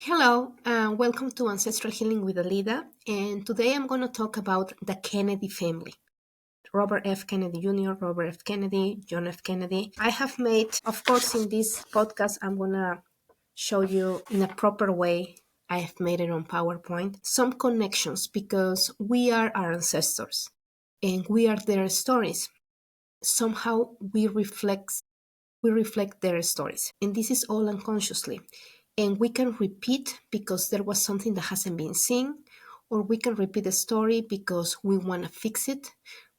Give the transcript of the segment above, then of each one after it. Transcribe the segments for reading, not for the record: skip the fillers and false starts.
Hello, and welcome to Ancestral Healing with Alida. And today I'm going to talk about the Kennedy family. Robert F. Kennedy Jr., Robert F. Kennedy, John F. Kennedy. I have made, of course, in this podcast, I'm going to show you in a proper way. I have made it on PowerPoint, some connections because we are our ancestors and we are their stories. Somehow we reflect their stories. And this is all unconsciously. And we can repeat because there was something that hasn't been seen, or we can repeat the story because we want to fix it.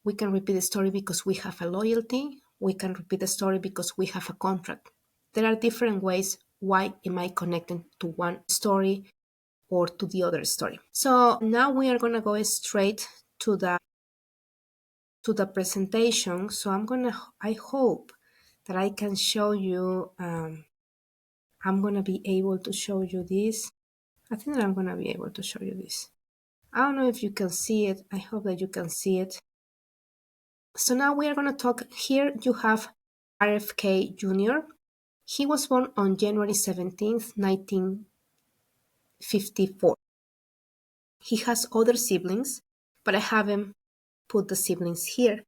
We can repeat the story because we have a loyalty. We can repeat the story because we have a contract. There are different ways why am I connected to one story or to the other story. So now we are going to go straight to the presentation. So I hope that I can show you, I'm going to be able to show you this. I think that I'm going to be able to show you this. I don't know if you can see it. I hope that you can see it. So now we are going to talk. Here you have RFK Jr. He was born on January 17th, 1954. He has other siblings, but I haven't put the siblings here.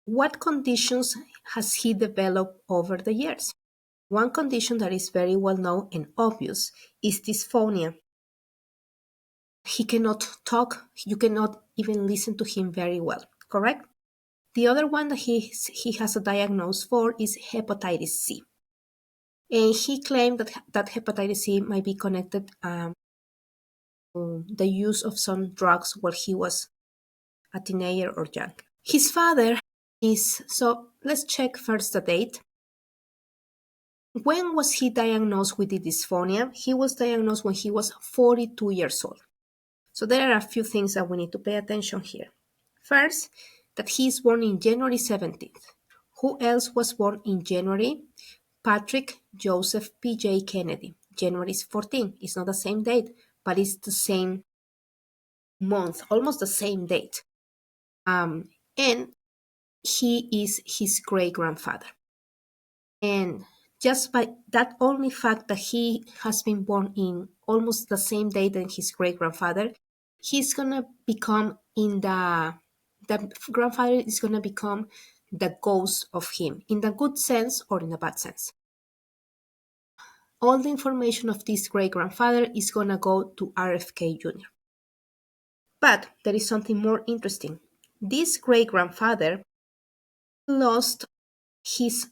What conditions has he developed over the years? One condition that is very well known and obvious is dysphonia. He cannot talk, you cannot even listen to him very well, correct? The other one that he has a diagnosis for is hepatitis C. And he claimed that hepatitis C might be connected to the use of some drugs while he was a teenager or young. His father so let's check first the date. When was he diagnosed with the dysphonia? He was diagnosed when he was 42 years old. So there are a few things that we need to pay attention here. First, that he is born in January 17th. Who else was born in January? Patrick Joseph P.J. Kennedy. January is 14. It's not the same date, but it's the same month, almost the same date. And he is his great-grandfather. And just by that only fact that he has been born in almost the same day than his great-grandfather, he's going to become the grandfather is going to become the ghost of him, in the good sense or in the bad sense. All the information of this great-grandfather is going to go to RFK Jr. But there is something more interesting. This great-grandfather lost his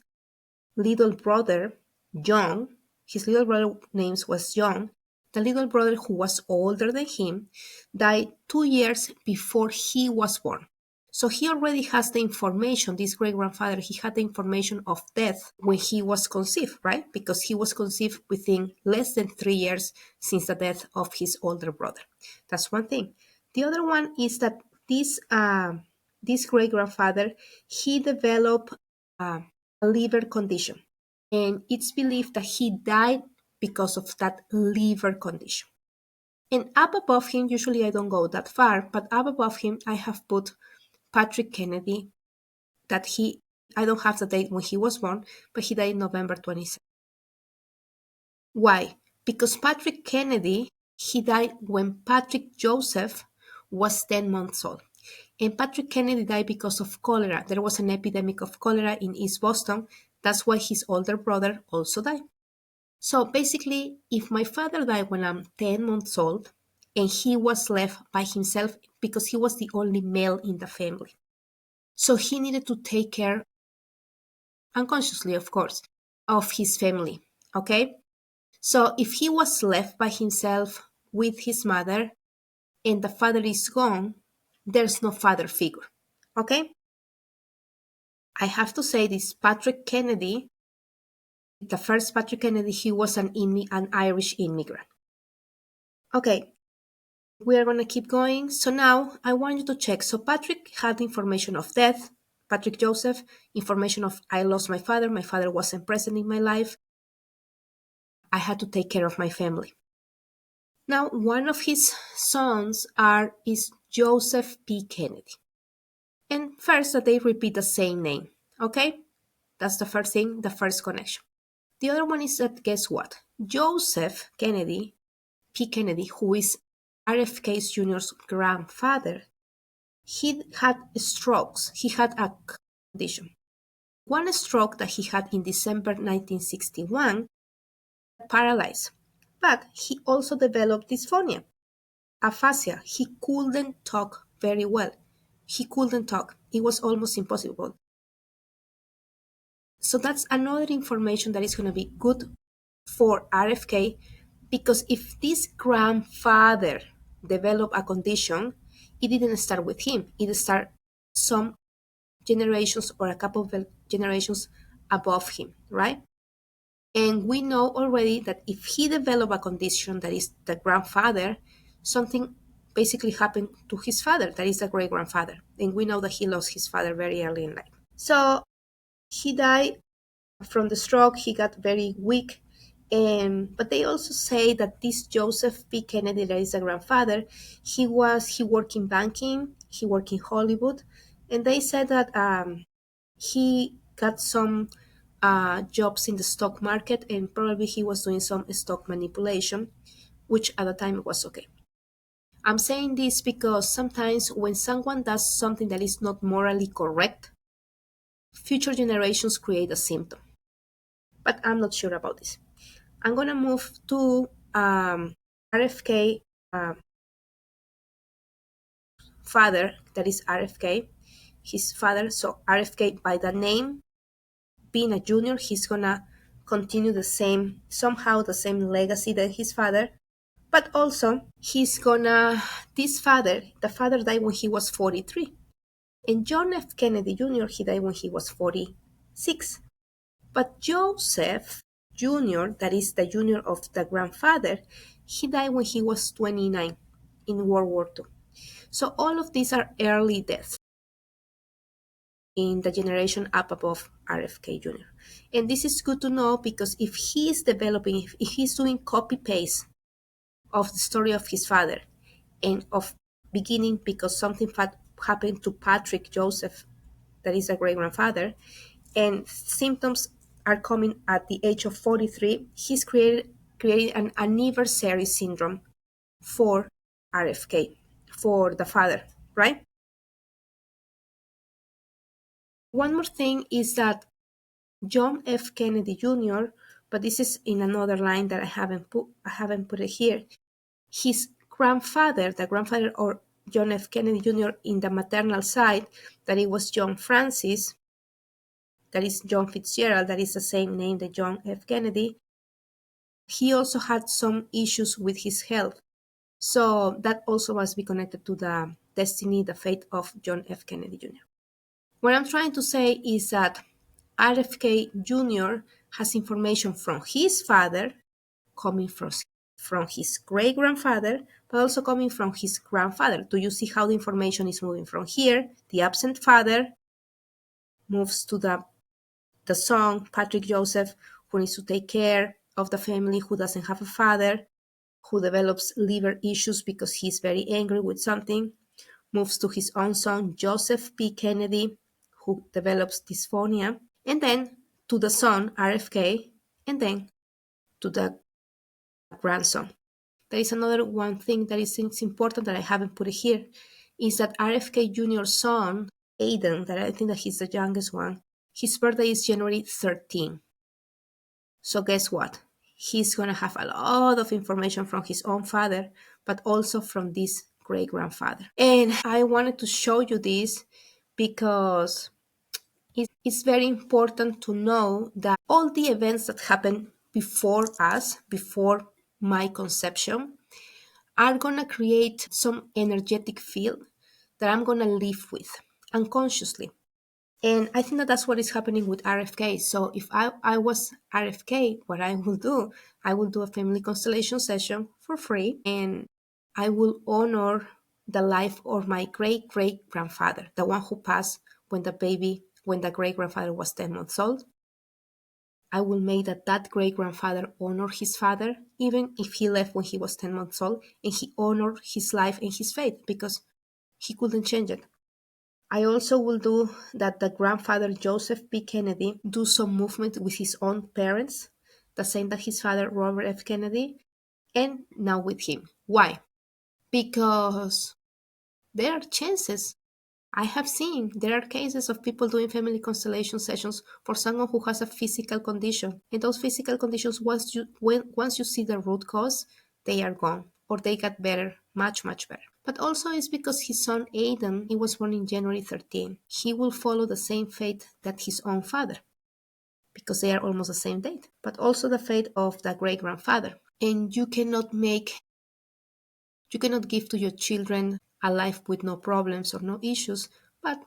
little brother, John. His little brother name was John. The little brother, who was older than him, died 2 years before he was born. So he already has the information, this great-grandfather, he had the information of death when he was conceived, right? Because he was conceived within less than 3 years since the death of his older brother. That's one thing. The other one is that this great-grandfather, he developed a liver condition. And it's believed that he died because of that liver condition. And up above him, usually I don't go that far, but up above him, I have put Patrick Kennedy, I don't have the date when he was born, but he died November 27th. Why? Because Patrick Kennedy, he died when Patrick Joseph was 10 months old. And Patrick Kennedy died because of cholera. There was an epidemic of cholera in East Boston. That's why his older brother also died. So basically, if my father died when I'm 10 months old, and he was left by himself because he was the only male in the family. So he needed to take care, unconsciously, of course, of his family, okay? So if he was left by himself with his mother and the father is gone, there's no father figure, okay? I have to say this, Patrick Kennedy, the first Patrick Kennedy, he was an Irish immigrant. Okay, we are going to keep going. So now I want you to check. So Patrick had information of death. Patrick Joseph, information of I lost my father wasn't present in my life. I had to take care of my family. Now, one of his sons is Joseph P. Kennedy. And first that they repeat the same name, okay? That's the first thing, the first connection. The other one is that, guess what? Joseph Kennedy, P. Kennedy, who is RFK Jr.'s grandfather, he had strokes. He had a condition. One stroke that he had in December 1961 paralyzed, but he also developed dysphonia, aphasia. He couldn't talk very well. He couldn't talk. It was almost impossible. So that's another information that is going to be good for RFK, because if this grandfather developed a condition, it didn't start with him. It started some generations or a couple of generations above him, right? And we know already that if he developed a condition that is the grandfather, something basically happened to his father, that is the great grandfather. And we know that he lost his father very early in life. So he died from the stroke. He got very weak. But they also say that this Joseph P. Kennedy, that is the grandfather, he worked in banking, he worked in Hollywood, and they said that he got some jobs in the stock market, and probably he was doing some stock manipulation, which at the time was okay. I'm saying this because sometimes when someone does something that is not morally correct, future generations create a symptom. But I'm not sure about this. I'm going to move to RFK father, that is RFK, his father. So RFK, by the name, being a junior, he's going to continue somehow the same legacy that his father. But also, the father died when he was 43. And John F. Kennedy Jr., he died when he was 46. But Joseph Jr., that is the junior of the grandfather, he died when he was 29 in World War II. So all of these are early deaths in the generation up above RFK Jr. And this is good to know, because if he is developing, if he's doing copy-paste of the story of his father and of beginning because something happened to Patrick Joseph, that is a great-grandfather, and symptoms are coming at the age of 43, he's creating an anniversary syndrome for RFK, for the father, right? One more thing is that John F. Kennedy Jr., but this is in another line that I haven't put it here. His grandfather, the grandfather of John F. Kennedy Jr. in the maternal side, that it was John Francis, that is John Fitzgerald, that is the same name that John F. Kennedy, he also had some issues with his health. So that also must be connected to the destiny, the fate of John F. Kennedy Jr. What I'm trying to say is that RFK Jr. has information from his father, coming from his great-grandfather, but also coming from his grandfather. Do you see how the information is moving from here? The absent father moves to the son, Patrick Joseph, who needs to take care of the family, who doesn't have a father, who develops liver issues because he's very angry with something, moves to his own son, Joseph P. Kennedy, who develops dysphonia, and then to the son, RFK, and then to the grandson. There is another one thing that is important that I haven't put it here, is that RFK Jr.'s son, Aiden, that I think that he's the youngest one, his birthday is January 13. So guess what? He's going to have a lot of information from his own father, but also from this great-grandfather. And I wanted to show you this because it's very important to know that all the events that happened before us, before my conception, are going to create some energetic field that I'm going to live with unconsciously. And I think that that's what is happening with RFK. So if I was RFK, what I will do a family constellation session for free, and I will honor the life of my great-great-grandfather, the one who passed when the great-grandfather was 10 months old. I will make that great-grandfather honor his father, even if he left when he was 10 months old, and he honored his life and his fate because he couldn't change it. I also will do that the grandfather, Joseph P. Kennedy, do some movement with his own parents, the same that his father, Robert F. Kennedy, and now with him. Why? Because there are chances. I have seen there are cases of people doing family constellation sessions for someone who has a physical condition, and those physical conditions, once you see the root cause, they are gone or they got better, much better. But also it's because his son Aiden, he was born in January 13. He will follow the same fate that his own father, because they are almost the same date, but also the fate of the great grandfather. And you cannot give to your children a life with no problems or no issues, but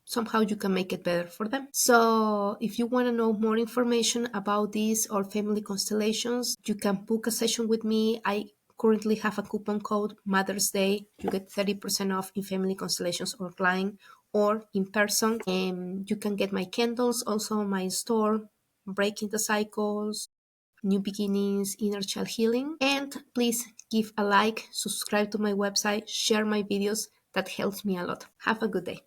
somehow you can make it better for them. So if you want to know more information about this or family constellations, you can book a session with me. I currently have a coupon code Mother's Day. You get 30% off in family constellations online or in person. And you can get my candles also on my store, Breaking the Cycles, New Beginnings, Inner Child Healing. And please give a like, subscribe to my website, share my videos. That helps me a lot. Have a good day.